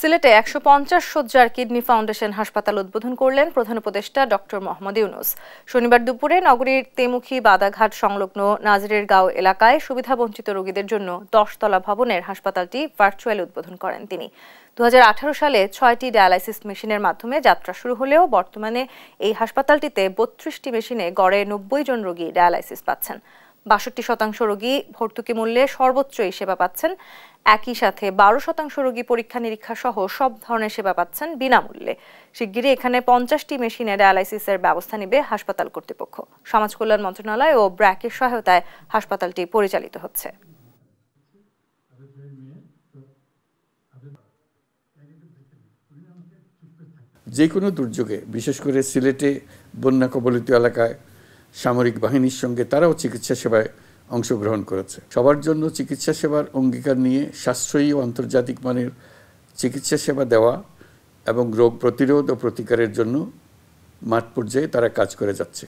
সিলেটে ১৫০ শয্যার kidney foundation হাসপাতাল উদ্বোধন করলেন প্রধান উপদেষ্টা ডক্টর মোহাম্মদ ইউনূস। শনিবার দুপুরে নগরীর তেমুখী বাদাঘাট সংলগ্ন নাজিরের গাঁও এলাকায় সুবিধাবঞ্চিত রোগীদের জন্য ১০ তলা ভবনের হাসপাতালটি ভার্চুয়ালি উদ্বোধন করেন তিনি। ২০১৮ সালে ৬টি ডায়ালাইসিস মেশিনের মাধ্যমে যাত্রা শুরু হলেও বর্তমানে এই হাসপাতালটিতে ৩২টি মেশিনে গড়ে ৯০ জন রোগী ডায়ালাইসিস পাচ্ছেন। ৬২% রোগী ভর্তুকি মূল্যে সর্বোচ্চ এই সেবা পাচ্ছেন। একই সাথে ১২% রোগী পরীক্ষা নিরীক্ষা সহ সব ধরনের সেবা পাচ্ছেন বিনামূল্যে। শিগগিরই এখানে ৫০টি মেশিনে ডায়ালাইসিসের ব্যবস্থা নেবে হাসপাতাল কর্তৃপক্ষ। সমাজ কল্যাণ মন্ত্রণালয় ও ব্র্যাকের সহায়তায় হাসপাতালটি পরিচালিত হচ্ছে। যে কোনো দুর্যোগে, বিশেষ করে সিলেটে বন্যা কবলিত এলাকায় সামরিক বাহিনীর সঙ্গে তারাও চিকিৎসা সেবায় অংশগ্রহণ করেছে। সবার জন্য চিকিৎসা সেবার অঙ্গীকার নিয়ে সাশ্রয়ী ও আন্তর্জাতিক মানের চিকিৎসা সেবা দেওয়া এবং রোগ প্রতিরোধ ও প্রতিকারের জন্য মাঠ পর্যায়ে তারা কাজ করে যাচ্ছে।